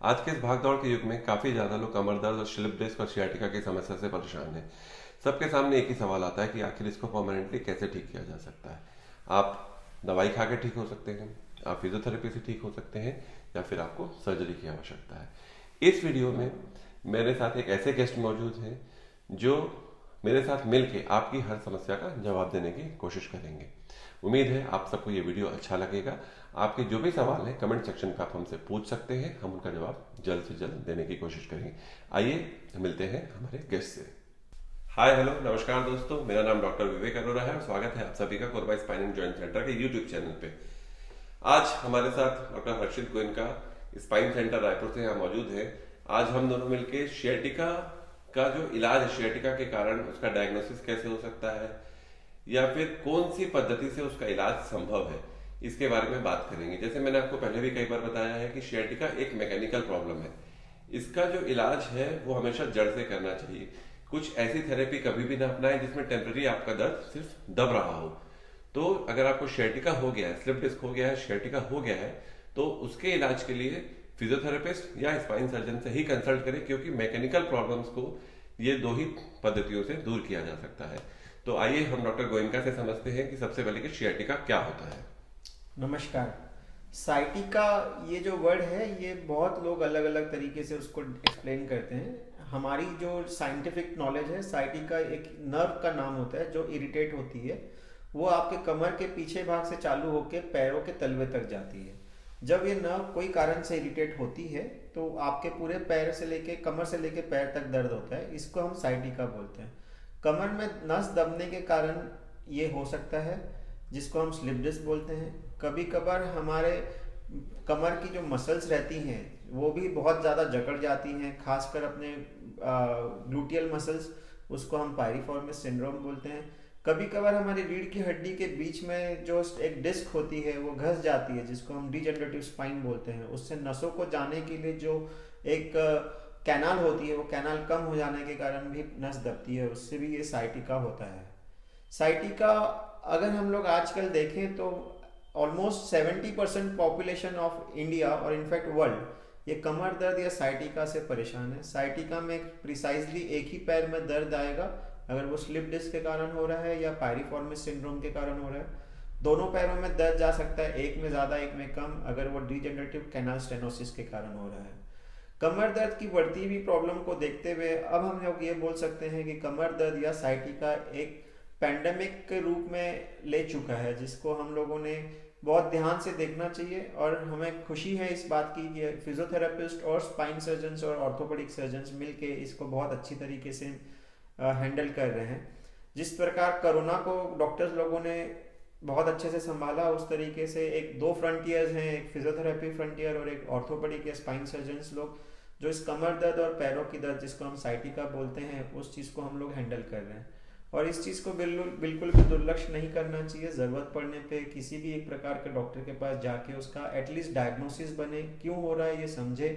आज के इस भागदौड़ के युग में काफी ज्यादा लोग कमर दर्द और स्लिप डिस्क और सियाटिका की समस्या से परेशान हैं। सबके सामने एक ही सवाल आता है कि आखिर इसको परमानेंटली कैसे ठीक किया जा सकता है। आप दवाई खा के ठीक हो सकते हैं, आप फिजियोथेरेपी से ठीक हो सकते हैं, या फिर आपको सर्जरी की आवश्यकता है। इस वीडियो में मेरे साथ एक ऐसे गेस्ट मौजूद हैं जो मेरे साथ मिलके आपकी हर समस्या का जवाब देने की कोशिश करेंगे। उम्मीद है आप सबको ये वीडियो अच्छा लगेगा। आपके जो भी सवाल हैं कमेंट सेक्शन पे आप हमसे पूछ सकते हैं, हम उनका जवाब जल्द से जल्द देने की कोशिश करेंगे। आइए मिलते हैं हमारे गेस्ट से। हाय हेलो नमस्कार दोस्तों, मेरा नाम डॉक्टर विवेक अरोरा है और स्वागत है आप सभी का Korba spine and joint centre के यूट्यूब चैनल पे। आज हमारे साथ डॉक्टर हर्षित गोयनका स्पाइन सेंटर रायपुर से यहाँ मौजूद है। आज हम दोनों मिलके शियाटिका का जो इलाज है, शियाटिका के कारण उसका डायग्नोसिस कैसे हो सकता है या फिर कौन सी पद्धति से उसका इलाज संभव है, इसके बारे में बात करेंगे। जैसे मैंने आपको पहले भी कई बार बताया है कि शियाटिका एक मैकेनिकल प्रॉब्लम है। इसका जो इलाज है वो हमेशा जड़ से करना चाहिए। कुछ ऐसी थेरेपी कभी भी ना अपनाएं जिसमें टेम्पररी आपका दर्द सिर्फ दब रहा हो। तो अगर आपको शियाटिका हो गया है, स्लिप डिस्क हो गया है, शियाटिका हो गया है, तो उसके इलाज के लिए फिजियोथेरेपिस्ट या स्पाइन सर्जन से ही कंसल्ट करें, क्योंकि मैकेनिकल प्रॉब्लम्स को ये दो ही पद्धतियों से दूर किया जा सकता है। तो आइए हम डॉक्टर गोयनका से समझते हैं कि सबसे पहले कि शियाटिका क्या होता है। नमस्कार। साइटिका ये जो वर्ड है ये बहुत लोग अलग अलग तरीके से उसको एक्सप्लेन करते हैं। हमारी जो साइंटिफिक नॉलेज है, साइटिका एक नर्व का नाम होता है जो इरिटेट होती है। वो आपके कमर के पीछे भाग से चालू होकर पैरों के तलवे तक जाती है। जब ये नर्व कोई कारण से इरिटेट होती है तो आपके पूरे पैर से लेके कमर से लेके पैर तक दर्द होता है। इसको हम साइटिका बोलते हैं। कमर में नस दबने के कारण ये हो सकता है, जिसको हम स्लिप डिस्क बोलते हैं। कभी कभार हमारे कमर की जो मसल्स रहती हैं वो भी बहुत ज़्यादा जकड़ जाती हैं, खासकर अपने ग्लूटियल मसल्स, उसको हम पायरिफॉर्मिस सिंड्रोम बोलते हैं। कभी कभार हमारी रीढ़ की हड्डी के बीच में जो एक डिस्क होती है वो घस जाती है, जिसको हम डिजेनरेटिव स्पाइन बोलते हैं। उससे नसों को जाने के लिए जो एक कैनाल होती है वो कैनाल कम हो जाने के कारण भी नस दबती है, उससे भी ये साइटिका होता है। साइटिका अगर हम लोग आजकल देखें तो ऑलमोस्ट 70% पॉपुलेशन ऑफ इंडिया और इनफैक्ट वर्ल्ड ये कमर दर्द या साइटिका से परेशान है। साइटिका में प्रिसाइजली एक ही पैर में दर्द आएगा, अगर वो स्लिप डिस्क के कारण हो रहा है या पायरिफॉर्मिस सिंड्रोम के कारण हो रहा है। दोनों पैरों में दर्द जा सकता है, एक में ज़्यादा एक में कम, अगर वो डिजेनरेटिव कैनाल स्टेनोसिस के कारण हो रहा है। कमर दर्द की बढ़ती हुई प्रॉब्लम को देखते हुए अब हम लोग ये बोल सकते हैं कि कमर दर्द या साइटिका एक पैंडेमिक के रूप में ले चुका है, जिसको हम लोगों ने बहुत ध्यान से देखना चाहिए। और हमें खुशी है इस बात की कि फिजियोथेरेपिस्ट और स्पाइन सर्जन्स और ऑर्थोपेडिक सर्जन्स मिलके इसको बहुत अच्छी तरीके से हैंडल कर रहे हैं। जिस प्रकार कोरोना को डॉक्टर्स लोगों ने बहुत अच्छे से संभाला, उस तरीके से एक दो फ्रंटियर्स हैं, एक फिजियोथेरेपी फ्रंटियर और एक ऑर्थोपेडिक या स्पाइन सर्जन्स लोग, जो इस कमर दर्द और पैरों की दर्द जिसको हम साइटिका बोलते हैं, उस चीज़ को हम लोग हैंडल कर रहे हैं। और इस चीज़ को बिल्कुल भी दुर्लक्ष्य नहीं करना चाहिए। ज़रूरत पड़ने पे किसी भी एक प्रकार के डॉक्टर के पास जाके उसका एटलीस्ट डायग्नोसिस बने, क्यों हो रहा है ये समझे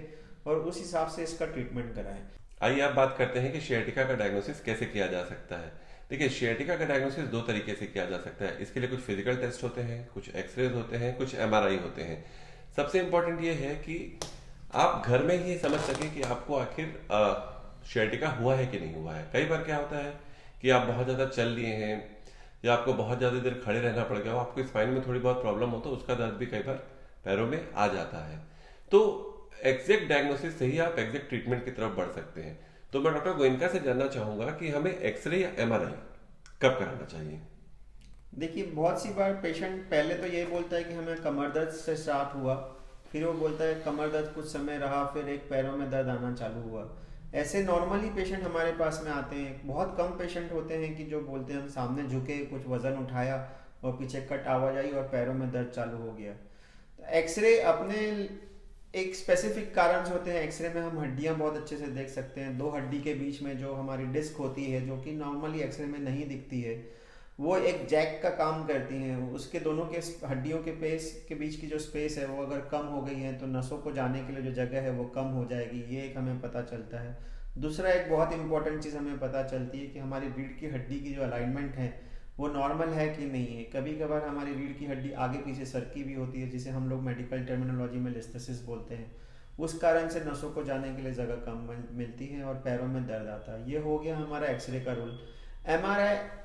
और उस हिसाब से इसका ट्रीटमेंट कराएं। आइए आप बात करते हैं कि शियाटिका का डायग्नोसिस कैसे किया जा सकता है। देखिए, शियाटिका का डायग्नोसिस दो तरीके से किया जा सकता है। इसके लिए कुछ फिजिकल टेस्ट होते हैं, कुछ एक्सरेज होते हैं, कुछ एमआरआई होते हैं। सबसे इंपॉर्टेंट ये है कि आप घर में ही समझ सकें कि आपको आखिर शियाटिका हुआ है कि नहीं हुआ है। कई बार क्या होता है कि आप बहुत ज़्यादा चल लिए हैं या आपको बहुत ज़्यादा देर खड़े रहना पड़ गया हो, आपको स्पाइन में थोड़ी बहुत प्रॉब्लम हो तो उसका दर्द भी कई बार पैरों में आ जाता है। तो एग्जैक्ट डायग्नोसिस से ही आप एग्जैक्ट ट्रीटमेंट की तरफ बढ़ सकते हैं। तो मैं डॉक्टर गोयनका से जानना चाहूंगा कि हमें एक्सरे या एमआरआई कब कराना चाहिए। देखिए, बहुत सी बार पेशेंट पहले तो ये बोलता है कि हमें कमर दर्द से स्टार्ट हुआ, फिर वो बोलता है कमर दर्द कुछ समय रहा, फिर एक पैरों में दर्द आना चालू हुआ। ऐसे नॉर्मली पेशेंट हमारे पास में आते हैं। बहुत कम पेशेंट होते हैं कि जो बोलते हैं हम सामने झुके, कुछ वजन उठाया और पीछे कट आवाज आई और पैरों में दर्द चालू हो गया। तो एक्सरे अपने एक स्पेसिफिक कारण होते हैं। एक्सरे में हम हड्डियां बहुत अच्छे से देख सकते हैं। दो हड्डी के बीच में जो हमारी डिस्क होती है, जो कि नॉर्मली एक्सरे में नहीं दिखती है, वो एक जैक का काम करती हैं। उसके दोनों के हड्डियों के पेस के बीच की जो स्पेस है वो अगर कम हो गई है तो नसों को जाने के लिए जो जगह है वो कम हो जाएगी, ये एक हमें पता चलता है। दूसरा एक बहुत इंपॉर्टेंट चीज़ हमें पता चलती है कि हमारी रीढ़ की हड्डी की जो अलाइनमेंट है वो नॉर्मल है कि नहीं है। कभी कभार हमारी रीढ़ की हड्डी आगे पीछे सरकी भी होती है, जिसे हम लोग मेडिकल टर्मिनोलॉजी में लिस्थेसिस बोलते हैं। उस कारण से नसों को जाने के लिए जगह कम मिलती है और पैरों में दर्द आता है। ये हो गया हमारा एक्सरे का रोल। एमआरआई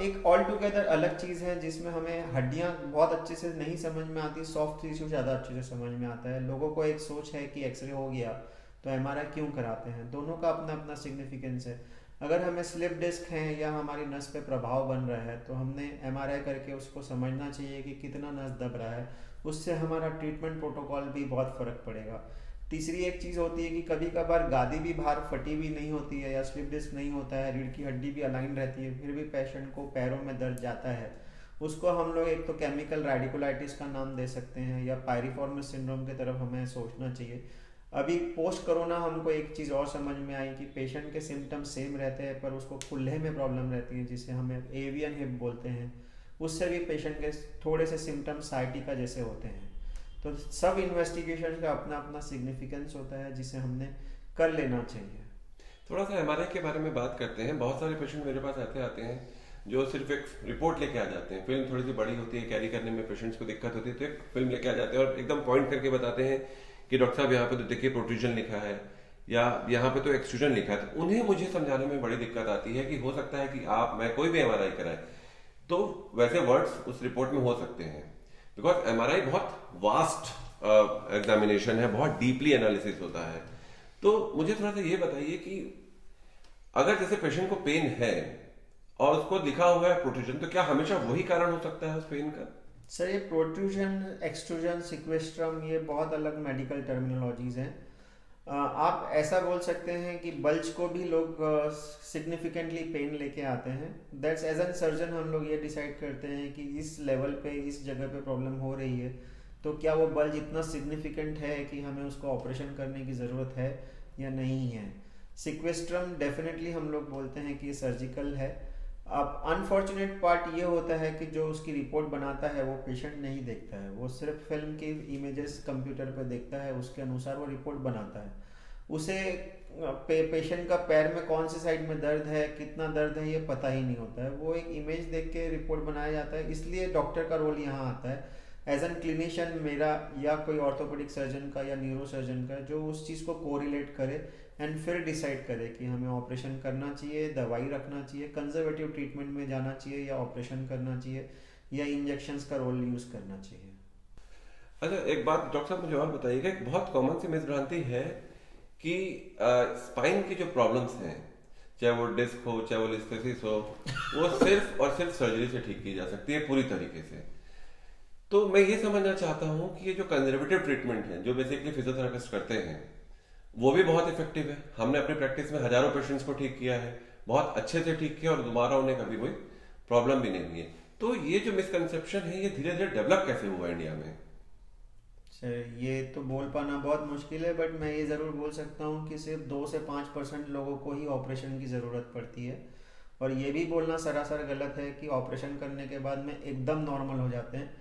एक ऑल टुगेदर अलग चीज़ है जिसमें हमें हड्डियां बहुत अच्छे से नहीं समझ में आती, सॉफ्ट टिश्यू ज़्यादा अच्छे से समझ में आता है। लोगों को एक सोच है कि एक्सरे हो गया तो एमआरआई क्यों कराते हैं, दोनों का अपना अपना सिग्निफिकेंस है। अगर हमें स्लिप डिस्क है या हमारी नस पे प्रभाव बन रहा है तो हमने एमआरआई करके उसको समझना चाहिए कि कितना नस दब रहा है, उससे हमारा ट्रीटमेंट प्रोटोकॉल भी बहुत फ़र्क पड़ेगा। तीसरी एक चीज़ होती है कि कभी कभार गादी भी बाहर फटी हुई नहीं होती है या स्लिप डिस्क नहीं होता है, रीढ़ की हड्डी भी अलाइन रहती है, फिर भी पेशेंट को पैरों में दर्द जाता है। उसको हम लोग एक तो केमिकल रेडिकुलाइटिस का नाम दे सकते हैं या पायरिफॉर्मिस सिंड्रोम की तरफ हमें सोचना चाहिए। अभी पोस्ट कोरोना हमको एक चीज़ और समझ में आई कि पेशेंट के सिम्टम्स सेम रहते हैं पर उसको कुल्हे में प्रॉब्लम रहती है, जिसे हमें एवियन हिप बोलते हैं। उससे भी पेशेंट के थोड़े से सिम्टम्स साइटिका जैसे होते हैं। तो सब इन्वेस्टिगेशन का अपना अपना सिग्निफिकेंस होता है जिसे हमने कर लेना चाहिए। थोड़ा सा एमआरआई के बारे में बात करते हैं। बहुत सारे पेशेंट मेरे पास ऐसे आते हैं जो सिर्फ एक रिपोर्ट लेके आ जाते हैं। फिल्म थोड़ी सी बड़ी होती है, कैरी करने में पेशेंट्स को दिक्कत होती है, तो एक फिल्म लेके आ जाते हैं और एकदम पॉइंट करके बताते हैं कि डॉक्टर साहब यहाँ पे तो देखिए प्रोट्रूजन लिखा है या यहाँ पे तो एक्सट्रूजन लिखा है। तो उन्हें मुझे समझाने में बड़ी दिक्कत आती है कि हो सकता है कि मैं कोई भी एमआरआई कराए तो वैसे वर्ड्स उस रिपोर्ट में हो सकते हैं, बिकॉज एमआरआई बहुत वास्ट एग्जामिनेशन है, बहुत डीपली एनालिसिस होता है। तो मुझे थोड़ा सा ये बताइए कि अगर जैसे पेशेंट को पेन है और उसको लिखा हुआ है प्रोट्रूजन, तो क्या हमेशा वही कारण हो सकता है उस पेन का? सर ये प्रोट्रूजन, एक्सट्रूजन, सिक्वेस्ट्रम ये बहुत अलग मेडिकल टर्मिनोलॉजीज हैं। आप ऐसा बोल सकते हैं कि बल्ज को भी लोग सिग्निफिकेंटली पेन लेके आते हैं। दैट्स एज एन सर्जन हम लोग ये डिसाइड करते हैं कि इस लेवल पे, इस जगह पे प्रॉब्लम हो रही है, तो क्या वो बल्ज इतना सिग्निफिकेंट है कि हमें उसको ऑपरेशन करने की ज़रूरत है या नहीं है। सिक्वेस्ट्रम डेफिनेटली हम लोग बोलते हैं कि सर्जिकल है। अब अनफॉर्चुनेट पार्ट ये होता है कि जो उसकी रिपोर्ट बनाता है वो पेशेंट नहीं देखता है, वो सिर्फ फिल्म की इमेजेस कंप्यूटर पे देखता है, उसके अनुसार वो रिपोर्ट बनाता है। उसे पेशेंट का पैर में कौन सी साइड में दर्द है, कितना दर्द है, ये पता ही नहीं होता है। वो एक इमेज देख के रिपोर्ट बनाया जाता है। इसलिए डॉक्टर का रोल यहाँ आता है एज एन क्लिनिशियन, मेरा या कोई ऑर्थोपेडिक सर्जन का या न्यूरो सर्जन का, जो उस चीज़ को कोरिलेट करे एंड फिर डिसाइड करे कि हमें ऑपरेशन करना चाहिए, दवाई रखना चाहिए, कंजर्वेटिव ट्रीटमेंट में जाना चाहिए या ऑपरेशन करना चाहिए या इंजेक्शंस का रोल यूज़ करना चाहिए। अच्छा, एक बात डॉक्टर साहब मुझे और बताइएगा, एक बहुत कॉमन सी मिसभ्रांति है कि स्पाइन की जो प्रॉब्लम्स हैं, चाहे वो डिस्क हो चाहे वो लिस्केसिस हो, वो सिर्फ और सिर्फ सर्जरी से ठीक की जा सकती है पूरी तरीके से। तो मैं ये समझना चाहता हूँ कि ये जो कंजर्वेटिव ट्रीटमेंट है जो बेसिकली फिजियोथेरेपिस्ट करते हैं वो भी बहुत इफेक्टिव है। हमने अपने प्रैक्टिस में हजारों पेशेंट्स को ठीक किया है, बहुत अच्छे से ठीक किया और दोबारा उन्हें कभी कोई प्रॉब्लम भी नहीं हुई है। तो ये जो मिसकंसेप्शन है ये धीरे धीरे डेवलप कैसे हुआ इंडिया में? सर ये तो बोल पाना बहुत मुश्किल है, बट मैं ये ज़रूर बोल सकता हूँ कि सिर्फ 2 से 5% लोगों को ही ऑपरेशन की ज़रूरत पड़ती है। और ये भी बोलना सरासर गलत है कि ऑपरेशन करने के बाद में एकदम नॉर्मल हो जाते हैं।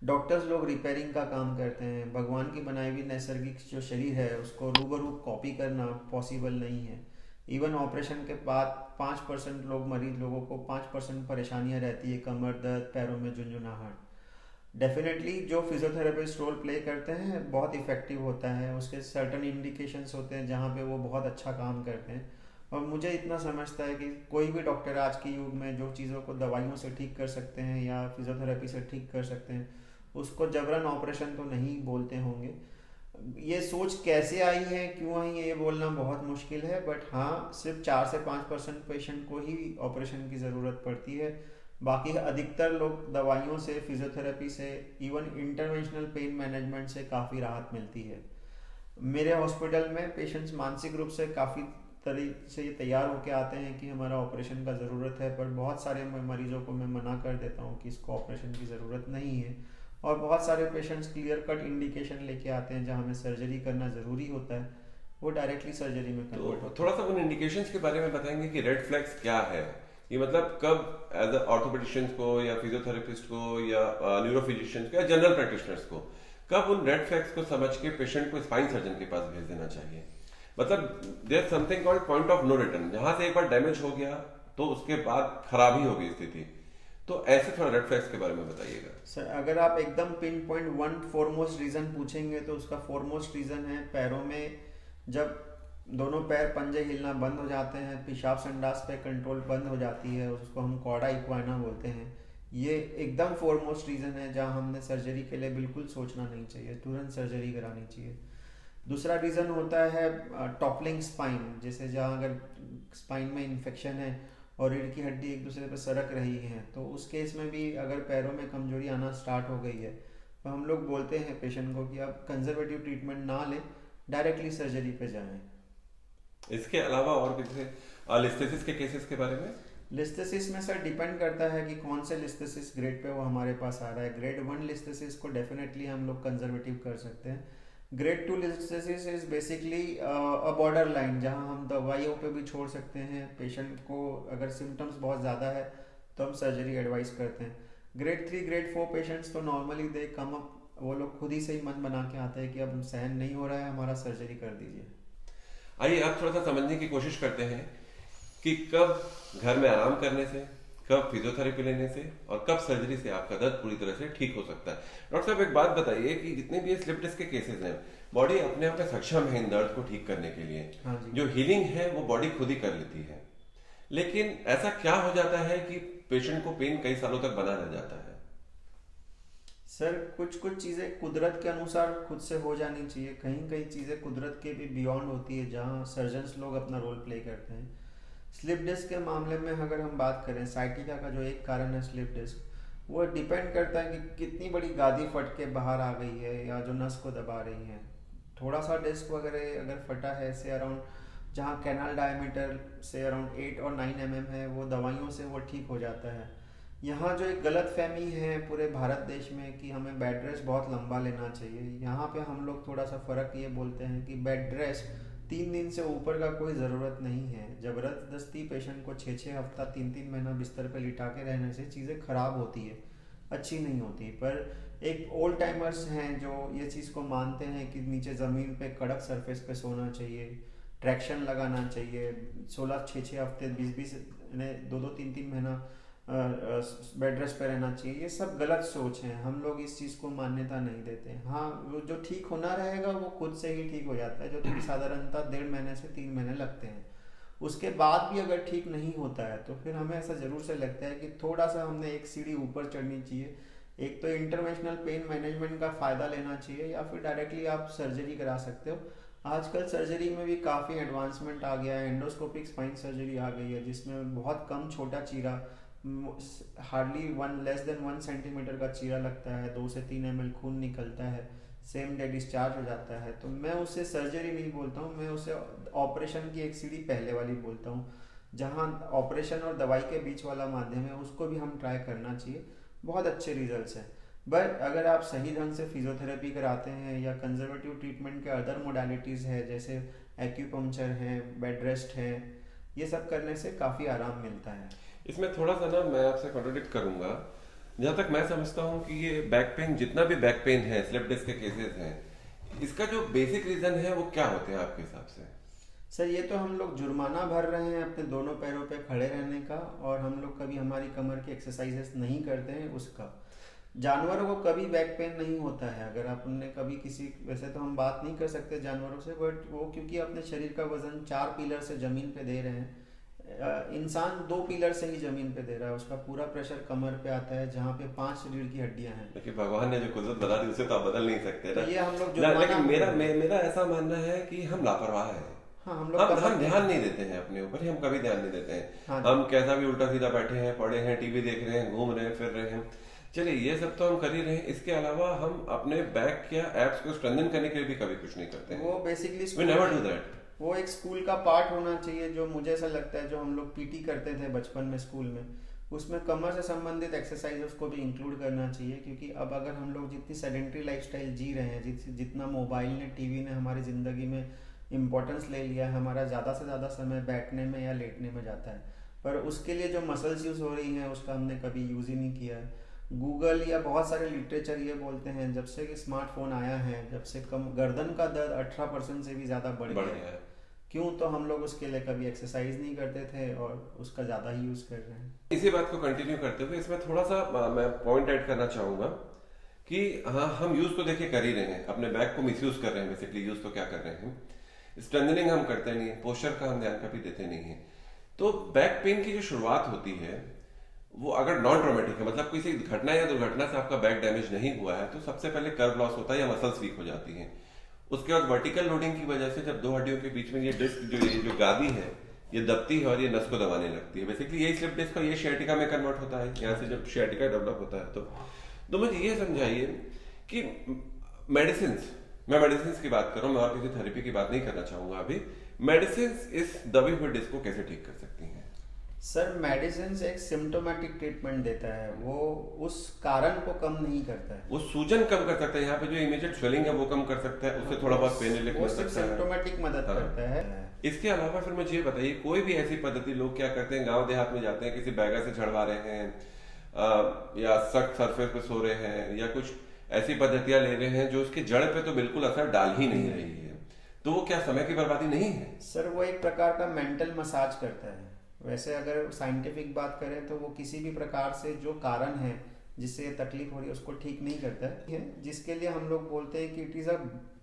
डॉक्टर्स लोग रिपेयरिंग का काम करते हैं। भगवान की बनाई हुई नैसर्गिक जो शरीर है उसको रूबरू कॉपी करना पॉसिबल नहीं है। इवन ऑपरेशन के बाद 5% मरीज लोगों को 5% परेशानियां रहती है, कमर दर्द, पैरों में झुंझुनाहट। डेफिनेटली जो फिजियोथेरेपिस्ट रोल प्ले करते हैं बहुत इफेक्टिव होता है, उसके सर्टन इंडिकेशंस होते हैं जहाँ पे वो बहुत अच्छा काम करते हैं। और मुझे इतना समझता है कि कोई भी डॉक्टर आज के युग में जो चीज़ों को दवाइयों से ठीक कर सकते हैं या फिजियोथेरेपी से ठीक कर सकते हैं उसको जबरन ऑपरेशन तो नहीं बोलते होंगे। ये सोच कैसे आई है, क्यों आई है, ये बोलना बहुत मुश्किल है, बट हाँ सिर्फ 4 से 5% पेशेंट को ही ऑपरेशन की ज़रूरत पड़ती है। बाकी अधिकतर लोग दवाइयों से, फिजियोथेरेपी से, इवन इंटरवेंशनल पेन मैनेजमेंट से काफ़ी राहत मिलती है। मेरे हॉस्पिटल में पेशेंट्स मानसिक रूप से काफ़ी तरीके से ये तैयार होकर आते हैं कि हमारा ऑपरेशन का ज़रूरत है, पर बहुत सारे मरीजों को मैं मना कर देता हूँ कि इसको ऑपरेशन की ज़रूरत नहीं है। और बहुत सारे पेशेंट्स क्लियर कट इंडिकेशन लेके आते हैं जहाँ हमें सर्जरी करना ज़रूरी होता है, वो डायरेक्टली सर्जरी में कन्वर्ट। तो थोड़ा सा उन इंडिकेशंस के बारे में बताएंगे कि रेड फ्लैग्स क्या है? ये मतलब कब एज ऑर्थोपेडिशियंस को या फिजियोथेरेपिस्ट को या न्यूरोफिजिशियंस को या जनरल प्रैक्टिशनर्स को कब उन रेड फ्लैग्स को समझ के पेशेंट को स्पाइन सर्जन के पास भेज देना चाहिए? मतलब there something called point of no return, जहां से एक बार डैमेज हो गया तो उसके बाद खराब ही होगी स्थिति। तो ऐसे थोड़ा रेड फ्लैग्स के बारे में बताइएगा। सर अगर आप एकदम pin point one foremost reason पूछेंगे तो उसका फोरमोस्ट रीज़न है पैरों में, जब दोनों पैर पंजे हिलना बंद हो जाते हैं, पेशाब संडास पे कंट्रोल बंद हो जाती है, उसको हम कॉर्डा इक्वाना बोलते हैं। ये एकदम फोरमोस्ट रीज़न है जहाँ हमने सर्जरी के लिए बिल्कुल सोचना नहीं चाहिए, तुरंत सर्जरी करानी चाहिए। दूसरा रीज़न होता है टॉपलिंग स्पाइन, जैसे जहाँ अगर स्पाइन में इन्फेक्शन है और रीढ़ की हड्डी एक दूसरे पर सरक रही है, तो उस केस में भी अगर पैरों में कमजोरी आना स्टार्ट हो गई है तो हम लोग बोलते हैं पेशेंट को कि आप कंजर्वेटिव ट्रीटमेंट ना लें, डायरेक्टली सर्जरी पे जाएं। इसके अलावा और किसी लिस्थेसिस के केसेस के बारे में? लिस्थेसिस में सर डिपेंड करता है कि कौन से लिस्थेसिस ग्रेड पे वो हमारे पास आ रहा है। ग्रेड 1 लिस्थेसिस को डेफिनेटली हम लोग कंजर्वेटिव कर सकते हैं। Grade 2 listhesis is basically a border line, जहाँ हम दवाइयों पे भी छोड़ सकते हैं पेशेंट को, अगर सिम्टम्स बहुत ज़्यादा है तो हम सर्जरी एडवाइस करते हैं। ग्रेड 3 ग्रेड 4 पेशेंट्स तो नॉर्मली दे कम अप, वो लोग खुद ही से ही मन बना के आते हैं कि अब सहन नहीं हो रहा है, हमारा सर्जरी कर दीजिए। आइए अब थोड़ा सा समझने की कोशिश करते हैं कि कब घर में आराम करने से, कब फिजियोथेरेपी लेने से और कब सर्जरी से आपका दर्द पूरी तरह से ठीक हो सकता है। डॉक्टर साहब एक बात बताइए कि जितने भी स्लिप डिस्क के केसेस हैं, बॉडी अपने आप में सक्षम है इन दर्द को ठीक करने के लिए। हाँ जी। जो हीलिंग है वो बॉडी खुद ही कर लेती है, लेकिन ऐसा क्या हो जाता है कि पेशेंट को पेन कई सालों तक बना रह जाता है? सर कुछ कुछ चीज़ें कुदरत के अनुसार खुद से हो जानी चाहिए, कहीं कहीं चीज़ें कुदरत के भी बियॉन्ड होती है जहाँ सर्जन्स लोग अपना रोल प्ले करते हैं। स्लिप डिस्क के मामले में अगर हम बात करें, साइटिका का जो एक कारण है स्लिप डिस्क, वो डिपेंड करता है कि कितनी बड़ी गादी फट के बाहर आ गई है या जो नस को दबा रही है। थोड़ा सा डिस्क वगैरह अगर फटा है से अराउंड, जहाँ कैनाल डायमीटर से अराउंड 8 और 9 mm है, वो दवाइयों से वो ठीक हो जाता है। यहाँ जो एक गलत फहमी है पूरे भारत देश में कि हमें बेड रेस्ट बहुत लंबा लेना चाहिए, यहाँ पे हम लोग थोड़ा सा फ़र्क ये बोलते हैं कि बेड रेस्ट 3 दिन से ऊपर का कोई ज़रूरत नहीं है। ज़बरदस्ती पेशेंट को 6-6 हफ्ता 3-3 महीना बिस्तर पे लिटा के रहने से चीज़ें ख़राब होती है, अच्छी नहीं होती। पर एक ओल्ड टाइमर्स हैं जो ये चीज़ को मानते हैं कि नीचे ज़मीन पे कड़क सरफेस पे सोना चाहिए, ट्रैक्शन लगाना चाहिए, 16-6 हफ्ते 20-20 2-2 3-3 महीना बेड रेस्ट पे रहना चाहिए। ये सब गलत सोच है, हम लोग इस चीज़ को मान्यता नहीं देते। हाँ, वो जो ठीक होना रहेगा वो खुद से ही ठीक हो जाता है, जो कि साधारणतः 1.5 महीने से 3 महीने लगते हैं। उसके बाद भी अगर ठीक नहीं होता है तो फिर हमें ऐसा ज़रूर से लगता है कि थोड़ा सा हमने एक सीढ़ी ऊपर चढ़नी चाहिए। एक तो इंटरवेंशनल पेन मैनेजमेंट का फ़ायदा लेना चाहिए या फिर डायरेक्टली आप सर्जरी करा सकते हो। आजकल सर्जरी में भी काफ़ी एडवांसमेंट आ गया है, एंडोस्कोपिक स्पाइन सर्जरी आ गई है जिसमें बहुत कम छोटा चीरा, हार्डली 1 सेंटीमीटर का चीरा लगता है, 2 से 3 ml खून निकलता है, सेम डे डिस्चार्ज हो जाता है। तो मैं उसे सर्जरी नहीं बोलता हूँ, मैं उसे ऑपरेशन की एक सीढ़ी पहले वाली बोलता हूँ, जहाँ ऑपरेशन और दवाई के बीच वाला माध्यम है उसको भी हम ट्राई करना चाहिए। बहुत अच्छे रिजल्ट्स हैं। बट अगर आप सही ढंग से फिजियोथेरेपी कराते हैं या कंजर्वेटिव ट्रीटमेंट के अदर मोडालिटीज़ है जैसे एक्यूपंक्चर है, बेड रेस्ट है, ये सब करने से काफ़ी आराम मिलता है। इसमें थोड़ा सा ना मैं आपसे कॉन्ट्रडिक्ट करूंगा। जहां तक मैं समझता हूं कि ये बैक पेन, जितना भी बैक पेन है, स्लिप डिस्क के केसेस हैं, इसका जो बेसिक रीजन है वो क्या होते हैं आपके हिसाब से? सर ये तो हम लोग जुर्माना भर रहे हैं अपने दोनों पैरों पे खड़े रहने का, और हम लोग कभी हमारी कमर की एक्सरसाइजेस नहीं करते हैं उसका। जानवरों को कभी बैक पेन नहीं होता है। अगर आपने कभी किसी, वैसे तो हम बात नहीं कर सकते जानवरों से, बट वो क्योंकि अपने शरीर का वजन 4 पिलर से ज़मीन पे दे रहे हैं, इंसान 2 पिलर से ही जमीन पे दे रहा है, उसका पूरा प्रेशर कमर पे आता है जहाँ पे 5 रीढ़ की हड्डियां हैं। देखिए भगवान ने जो कुदरत बना दी उसे तो आप बदल नहीं सकते ना। तो ये हम लोग लेकिन मेरा ऐसा मानना है कि हम लापरवाह हैं। हाँ, हम ध्यान नहीं देते हैं अपने ऊपर, हम कभी ध्यान नहीं देते हैं। हाँ, हम कैसा भी उल्टा सीधा बैठे हैं, पड़े हैं, टीवी देख रहे हैं, घूम रहे हैं, फिर रहे हैं। चलिए ये सब तो हम कर ही रहे हैं, इसके अलावा हम अपने बैक या एब्स को स्ट्रेंथन करने के लिए भी कभी कुछ नहीं करते हैं। वो basically we never do that. वो एक स्कूल का पार्ट होना चाहिए, जो मुझे ऐसा लगता है जो हम लोग पीटी करते थे बचपन में स्कूल में, उसमें कमर से संबंधित एक्सरसाइज को भी इंक्लूड करना चाहिए। क्योंकि अब अगर हम लोग जितनी सेडेंट्री लाइफस्टाइल जी रहे हैं, जितना मोबाइल ने, टीवी ने हमारी ज़िंदगी में इम्पोर्टेंस ले लिया है, हमारा ज़्यादा से ज़्यादा समय बैठने में या लेटने में जाता है, पर उसके लिए जो मसल्स यूज़ हो रही हैं उसका हमने कभी यूज़ ही नहीं किया है। गूगल या बहुत सारे लिटरेचर ये बोलते हैं जब से कि स्मार्टफोन आया है, जब से कम गर्दन का दर्द 18% से भी ज़्यादा बढ़ गया है। क्यों, तो हम लोग उसके लिए कभी एक्सरसाइज नहीं करते थे और उसका ज़्यादा ही यूज़ कर रहे हैं। इसी बात को कंटिन्यू करते हुए इसमें थोड़ा सा मैं पॉइंट ऐड करना चाहूंगा कि हाँ, हम यूज तो देखिए कर ही रहे हैं, अपने बैक को मिसयूज कर रहे हैं। बेसिकली यूज तो क्या कर रहे हैं, स्ट्रेंथनिंग हम करते नहीं है, पोस्चर का हम ध्यान कभी देते नहीं है। तो बैक पेन की जो शुरुआत होती है वो अगर नॉन ट्रोमेटिक है, मतलब किसी घटना या दुर्घटना से आपका बैक डैमेज नहीं हुआ है, तो सबसे पहले कर्व लॉस होता है या मसल्स वीक हो जाती हैं। उसके बाद वर्टिकल लोडिंग की वजह से जब दो हड्डियों के बीच में ये डिस्क जो गादी है ये दबती है और ये नस को दबाने लगती है। बेसिकली यही स्लिप डिस्क और ये शियाटिका में कन्वर्ट होता है। यहाँ से जब शियाटिका डेवलप होता है तो मुझे ये समझाइए कि मेडिसिन, मैं मेडिसिन की बात कर रहा हूँ, मैं और किसी थेरेपी की बात नहीं करना चाहूंगा अभी। मेडिसिन इस दबी हुई डिस्क को कैसे ठीक कर सकती हैं? सर मेडिसिन एक सिम्टोमेटिक ट्रीटमेंट देता है, वो उस कारण को कम नहीं करता है। वो सूजन कम कर सकता है, यहाँ पे जो इमीडिएट स्वेलिंग है वो कम कर सकता है, उससे थोड़ा बहुत पेन रिलीफ मिल सकता है, सिम्टोमेटिक मदद करता है। इसके अलावा फिर मुझे ये बताइए, कोई भी ऐसी पद्धति, लोग क्या करते हैं गांव देहात में जाते हैं, किसी बैगर से झड़वा रहे हैं या सख्त सरफेस पे सो रहे हैं या कुछ ऐसी पद्धतियां ले रहे हैं जो उसकी जड़ पे तो बिल्कुल असर डाल ही नहीं रही है, तो वो क्या समय की बर्बादी नहीं है? सर वो एक प्रकार का मेंटल मसाज करता है। वैसे अगर साइंटिफिक बात करें तो वो किसी भी प्रकार से जो कारण है जिससे ये तकलीफ हो रही है उसको ठीक नहीं करता है, जिसके लिए हम लोग बोलते हैं कि it is a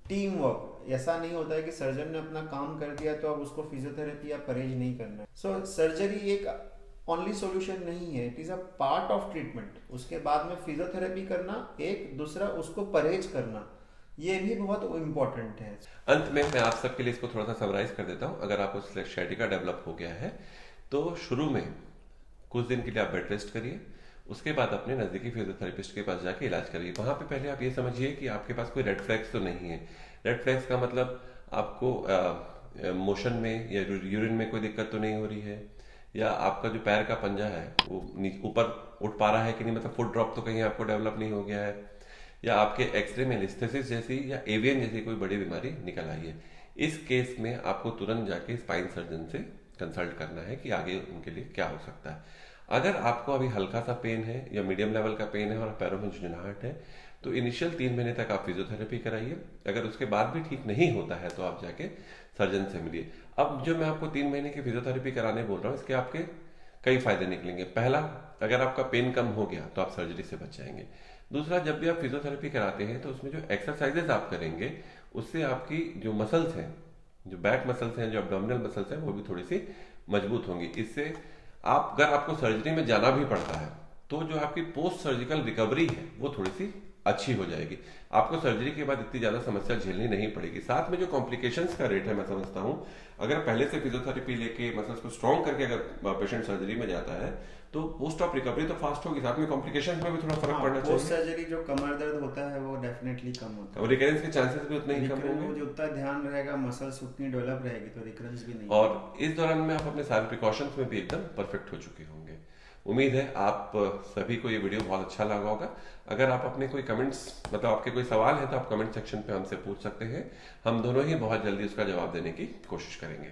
team work. ऐसा नहीं होता है कि सर्जन ने अपना काम कर दिया तो अब उसको फिजियोथेरेपी या परहेज नहीं करना है। सो सर्जरी एक ओनली सॉल्यूशन नहीं है, it is a part of treatment. उसके बाद में फिजियोथेरेपी करना एक, दूसरा उसको परहेज करना, ये भी बहुत इम्पोर्टेंट है। अंत में मैं आप सबके लिए इसको थोड़ा सा समराइज कर देता हूँ। अगर आपको सियाटिका डेवलप हो गया है तो शुरू में कुछ दिन के लिए आप बेड रेस्ट करिए, उसके बाद अपने नज़दीकी फिजियोथेरेपिस्ट के पास जाके इलाज करिए। वहाँ पे पहले आप ये समझिए कि आपके पास कोई रेड फ्लैग्स तो नहीं है। रेड फ्लैग्स का मतलब आपको मोशन में या यूरिन में कोई दिक्कत तो नहीं हो रही है, या आपका जो पैर का पंजा है वो ऊपर उठ पा रहा है कि नहीं, मतलब फुट ड्रॉप तो कहीं आपको डेवलप नहीं हो गया है, या आपके एक्सरे में लिस्थेसिस जैसी या एवियन जैसी कोई बड़ी बीमारी निकल आई है। इस केस में आपको तुरंत जाके स्पाइन सर्जन से कंसल्ट करना है कि आगे उनके लिए क्या हो सकता है। अगर आपको अभी हल्का सा पेन है या मीडियम लेवल का पेन है और पैरों में झुंझुनाहट है तो इनिशियल 3 महीने तक आप फिजियोथेरेपी कराइए। अगर उसके बाद भी ठीक नहीं होता है तो आप जाके सर्जन से मिलिए। अब जो मैं आपको 3 महीने की फिजियोथेरेपी कराने बोल रहा हूँ, इसके आपके कई फायदे निकलेंगे। पहला, अगर आपका पेन कम हो गया तो आप सर्जरी से बच जाएंगे। दूसरा, जब भी आप फिजियोथेरेपी कराते हैं तो उसमें जो एक्सरसाइजेज आप करेंगे उससे आपकी जो मसल्स हैं, जो बैक मसल्स हैं, जो एब्डोमिनल मसल्स हैं, वो भी थोड़ी सी मजबूत होंगी। इससे आप, अगर आपको सर्जरी में जाना भी पड़ता है तो जो आपकी पोस्ट सर्जिकल रिकवरी है वो थोड़ी सी अच्छी हो जाएगी। आपको सर्जरी के बाद इतनी ज्यादा समस्या झेलनी नहीं पड़ेगी। साथ में जो कॉम्प्लिकेशंस का रेट है, मैं समझता हूँ अगर पहले से फिजियोथेरेपी लेके मसल्स को स्ट्रॉन्ग करके अगर पेशेंट सर्जरी में जाता है तो पोस्ट ऑफ रिकवरी तो फास्ट होगी, साथ में कॉम्प्लिकेशंस में भी थोड़ा फर्क पड़ना चाहिए। पोस्ट सर्जरी जो कमर दर्द होता है वो डेफिनेटली कम होता है और रिकरेंस के चांसेस भी उतने ही कम होंगे। जो उतना ध्यान रहेगा, मसल्स उतनी डेवलप रहेगी तो रिकरेंस भी नहीं। और इस दौरान में आप अपने सारे प्रिकॉशंस में भी एकदम परफेक्ट हो चुके होंगे। उम्मीद है आप सभी को ये वीडियो बहुत अच्छा लगा होगा। अगर आप अपने कोई कमेंट्स, मतलब आपके कोई सवाल है तो आप कमेंट सेक्शन पे हमसे पूछ सकते हैं। हम दोनों ही बहुत जल्दी उसका जवाब देने की कोशिश करेंगे।